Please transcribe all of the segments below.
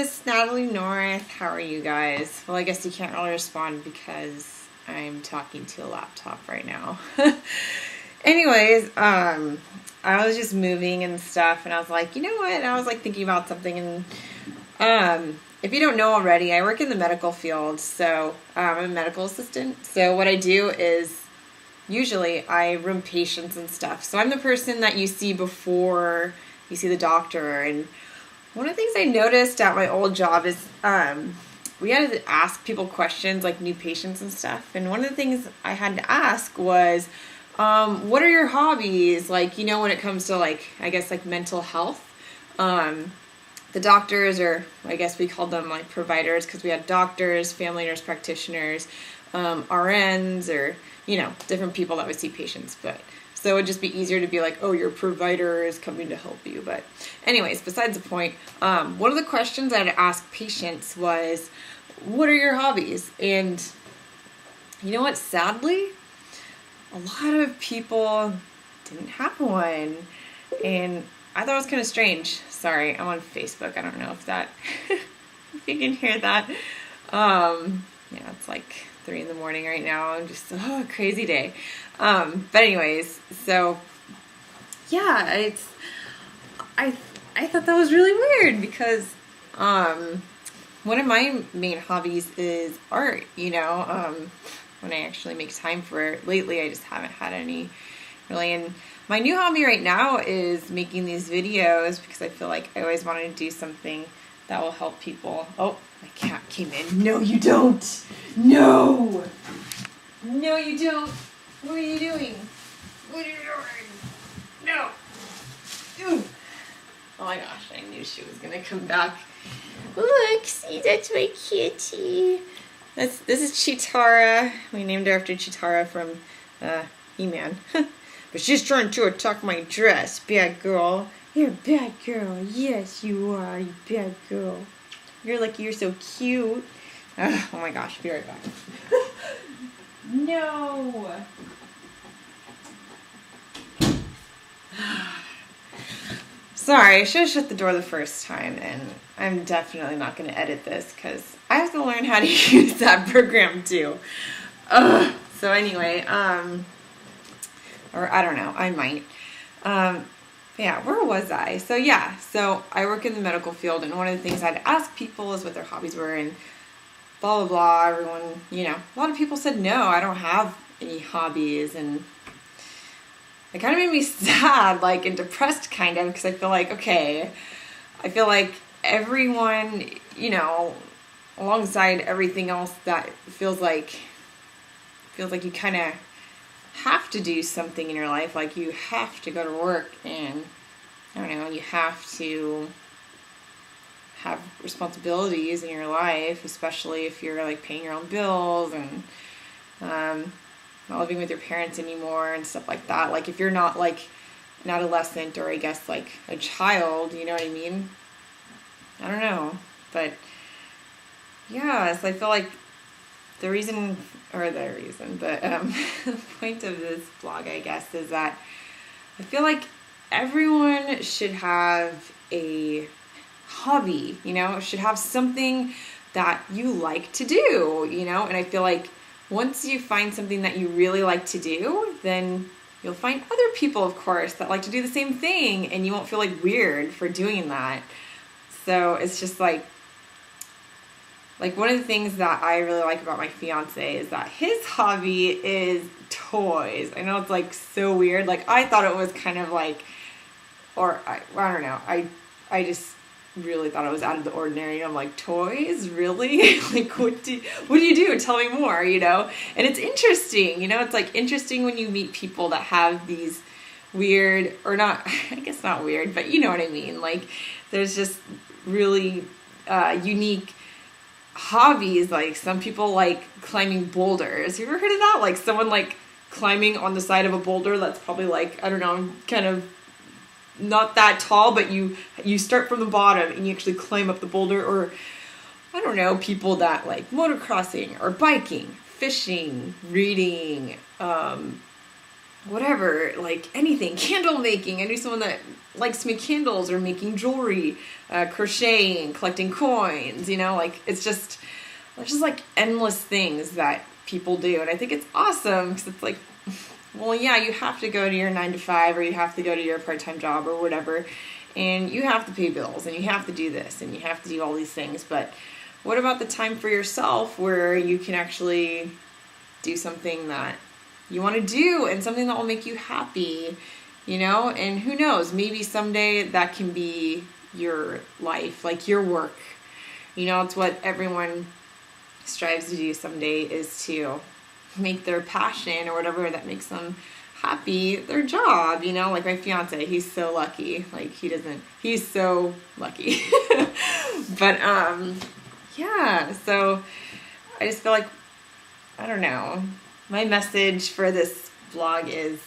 Miss Natalie North. How are you guys? Well, I guess you can't really respond because I'm talking to a laptop right now. Anyways, I was just moving and stuff, and I was like, you know what? I was like thinking about something, and if you don't know already, I work in the medical field, so I'm a medical assistant. So what I do is usually I room patients and stuff. So I'm the person that you see before you see the doctor. And one of the things I noticed at my old job is we had to ask people questions like new patients and stuff. And one of the things I had to ask was, what are your hobbies? Like, you know, when it comes to like, I guess like mental health. The doctors, or I guess we called them like providers, because we had doctors, family nurse practitioners, RNs, or, you know, different people that would see patients. But so it would just be easier to be like, oh, your provider is coming to help you. But anyways, besides the point, one of the questions I had to ask patients was, what are your hobbies? And you know what? Sadly, a lot of people didn't have one. And I thought it was kind of strange. Sorry, I'm on Facebook. I don't know if that, if you can hear that. Yeah, it's like 3 a.m. right now. I'm just, crazy day. But anyways, so yeah, I thought that was really weird because, one of my main hobbies is art, you know, when I actually make time for it. Lately, I just haven't had any really. And my new hobby right now is making these videos because I feel like I always wanted to do something that will help people. Oh, my cat came in. No, you don't. No. No, you don't. What are you doing? What are you doing? No. Ooh. Oh my gosh, I knew she was going to come back. Look, see, that's my kitty. This is Cheetara. We named her after Cheetara from He-Man. But she's trying to attack my dress. Bad girl. You're a bad girl. Yes, you are. You bad girl. You're so cute. Oh my gosh, be right back. No. Sorry, I should have shut the door the first time, and I'm definitely not going to edit this because I have to learn how to use that program too. So anyway, or I don't know, I might. Yeah, where was I? So yeah, so I work in the medical field, and one of the things I had to ask people is what their hobbies were, and blah, blah, blah. Everyone, you know, a lot of people said, no, I don't have any hobbies, and it kind of made me sad, like, and depressed kind of, because I feel like, okay, I feel like everyone, you know, alongside everything else that feels like you kind of have to do something in your life. Like, you have to go to work, and I don't know, you have to have responsibilities in your life, especially if you're like paying your own bills and not living with your parents anymore and stuff like that. Like, if you're not like an adolescent, or I guess like a child, you know what I mean? I don't know, but yeah, so I feel like the point of this blog, I guess, is that I feel like everyone should have a hobby, you know, should have something that you like to do, you know, and I feel like once you find something that you really like to do, then you'll find other people, of course, that like to do the same thing, and you won't feel like weird for doing that. So it's just like one of the things that I really like about my fiance is that his hobby is toys. I know it's like so weird. Like, I thought it was kind of like, or I don't know. I just really thought it was out of the ordinary. I'm like, toys? Really? Like, what do you do? Tell me more, you know? And it's interesting, you know? It's like interesting when you meet people that have these weird, or not, I guess not weird, but you know what I mean? Like, there's just really unique hobbies. Like, some people like climbing boulders. You ever heard of that? Like, someone like climbing on the side of a boulder that's probably like, I don't know, kind of not that tall, but you start from the bottom and you actually climb up the boulder. Or I don't know, people that like motocrossing or biking, fishing, reading, whatever, like anything, candle making. I knew someone that likes to make candles or making jewelry, crocheting, collecting coins, like it's just like endless things that people do. And I think it's awesome because it's like, well, yeah, you have to go to your 9 to 5 or you have to go to your part-time job or whatever, and you have to pay bills and you have to do this and you have to do all these things. But what about the time for yourself where you can actually do something that you want to do and something that will make you happy, and who knows, maybe someday that can be your life, like your work. It's what everyone strives to do someday, is to make their passion or whatever that makes them happy their job. Like my fiance, he's so lucky. Like he's so lucky. But yeah, so I just feel like, I don't know, my message for this vlog is,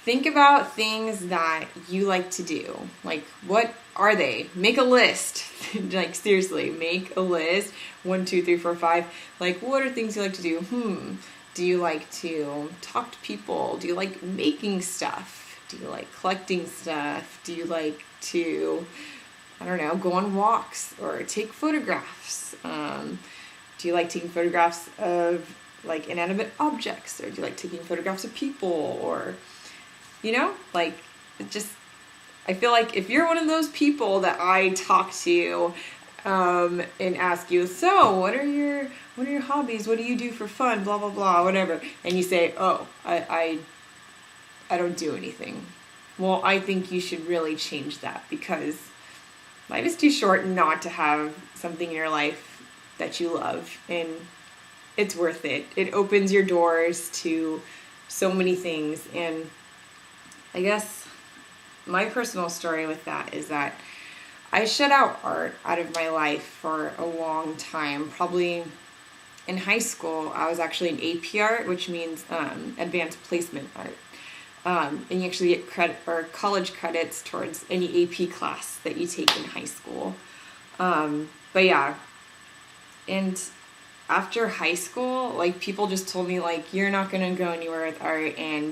think about things that you like to do. Like, what are they? Make a list. Like, seriously, make a list. 1, 2, 3, 4, 5. Like, what are things you like to do? Do you like to talk to people? Do you like making stuff? Do you like collecting stuff? Do you like to, I don't know, go on walks or take photographs? Do you like taking photographs of like inanimate objects, or do you like taking photographs of people, or like, it just, I feel like if you're one of those people that I talk to and ask you, so what are your hobbies, what do you do for fun, blah blah blah, whatever, and you say, oh, I don't do anything, well, I think you should really change that, because life is too short not to have something in your life that you love, and it's worth it. It opens your doors to so many things. And I guess my personal story with that is that I shut out art out of my life for a long time. Probably in high school, I was actually in AP art, which means advanced placement art. And you actually get credit or college credits towards any AP class that you take in high school. But yeah, and after high school, like, people just told me, like, you're not going to go anywhere with art, and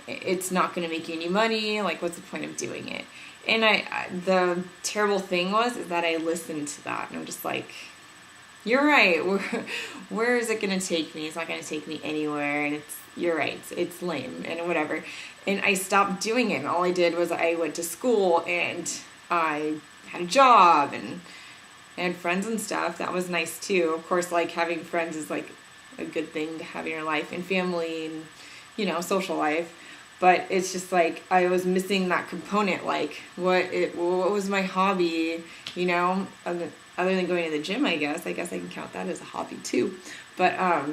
it's not going to make you any money. Like, what's the point of doing it? And the terrible thing is that I listened to that, and I'm just like, you're right. Where is it going to take me? It's not going to take me anywhere, and you're right. It's lame and whatever. And I stopped doing it, and all I did was I went to school, and I had a job, and friends and stuff. That was nice too. Of course, like, having friends is like a good thing to have in your life, and family, and social life. But it's just like I was missing that component. Like, what was my hobby? Other than going to the gym, I guess I can count that as a hobby too. But I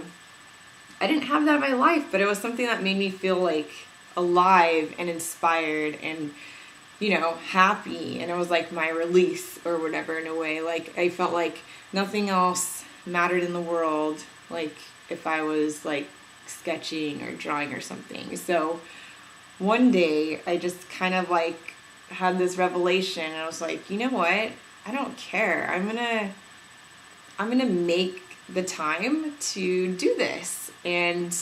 didn't have that in my life. But it was something that made me feel like alive and inspired and happy, and it was like my release or whatever, in a way. Like, I felt like nothing else mattered in the world, like if I was like sketching or drawing or something. So one day I just kind of like had this revelation, and I was like, you know what? I don't care. I'm gonna make the time to do this. And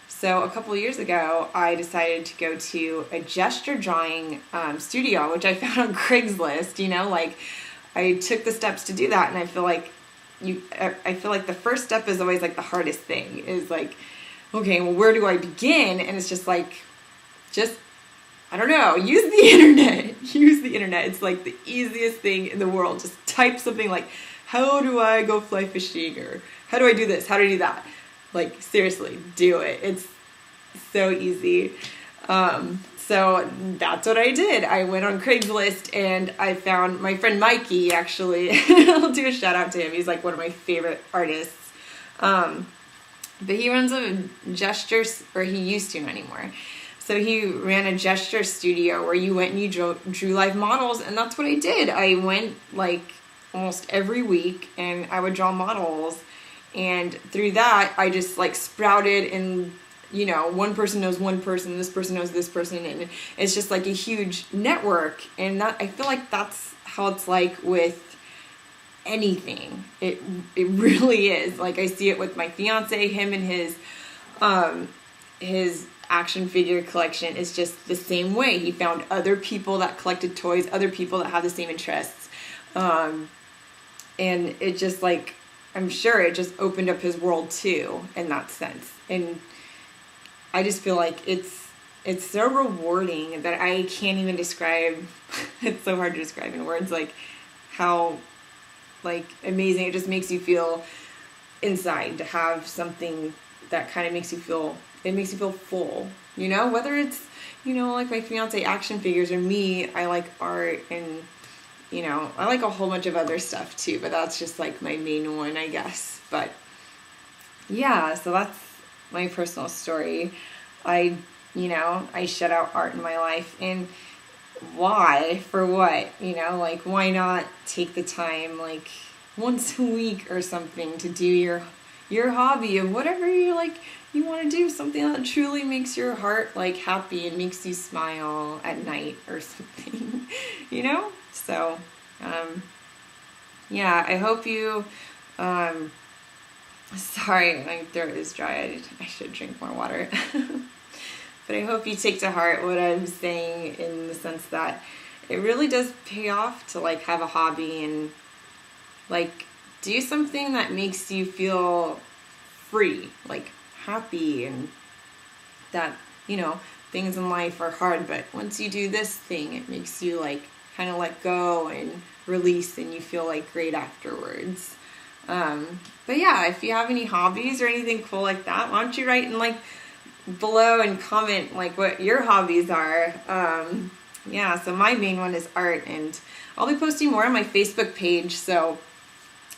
so a couple of years ago, I decided to go to a gesture drawing studio, which I found on Craigslist. Like, I took the steps to do that, and I feel like the first step is always like the hardest thing. Is like, okay, well, where do I begin? And it's just like, I don't know, use the internet. Use the internet. It's like the easiest thing in the world. Just type something like, how do I go fly fishing, or how do I do this? How do I do that? Like, seriously, do it. It's so easy. So that's what I did. I went on Craigslist, and I found my friend Mikey, actually. I'll do a shout out to him. He's like one of my favorite artists. But he runs a gesture, or he used to, not anymore. So he ran a gesture studio where you went and you drew live models, and that's what I did. I went like almost every week, and I would draw models. And through that, I just like sprouted, and one person knows one person, this person knows this person, and it's just like a huge network. And that, I feel like that's how it's like with anything. It really is. Like, I see it with my fiance, him and his action figure collection is just the same way. He found other people that collected toys, other people that have the same interests. And it just like, I'm sure it just opened up his world too in that sense. And I just feel like it's so rewarding that I can't even describe. It's so hard to describe in words, like how like amazing it just makes you feel inside to have something that kind of makes you feel full, you know, whether it's, you know, like my fiance action figures, or me, I like art, and you know, I like a whole bunch of other stuff too, but that's just like my main one, I guess. But yeah, so that's my personal story. I shut out art in my life, and why? For what? You know, like why not take the time like once a week or something to do your hobby of whatever you like you want to do, something that truly makes your heart like happy and makes you smile at night or something. You know? So yeah, I hope you sorry, my throat is dry. I should drink more water. But I hope you take to heart what I'm saying, in the sense that it really does pay off to like have a hobby and like do something that makes you feel free, like happy, and that, you know, things in life are hard, but once you do this thing, it makes you like kind of let go and release, and you feel like great afterwards. But yeah, if you have any hobbies or anything cool like that, why don't you write in like below and comment like what your hobbies are. Yeah, so my main one is art, and I'll be posting more on my Facebook page, so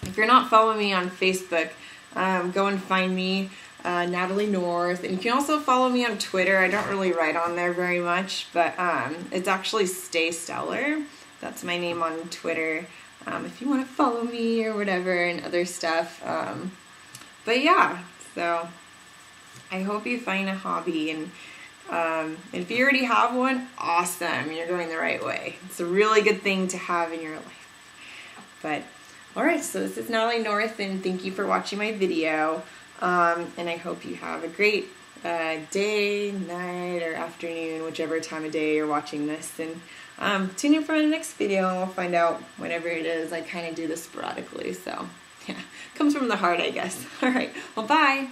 if you're not following me on Facebook, go and find me, Natalie North. And you can also follow me on Twitter. I don't really write on there very much, but it's actually Stay Stellar. That's my name on Twitter, if you want to follow me or whatever, and other stuff. But yeah, so I hope you find a hobby, and if you already have one, awesome, you're going the right way. It's a really good thing to have in your life. But alright, so this is Natalie North, and thank you for watching my video, and I hope you have a great day, night, or afternoon, whichever time of day you're watching this, and tune in for my next video, and we'll find out whenever it is. I kind of do this sporadically, so yeah, comes from the heart, I guess. Alright, well, bye!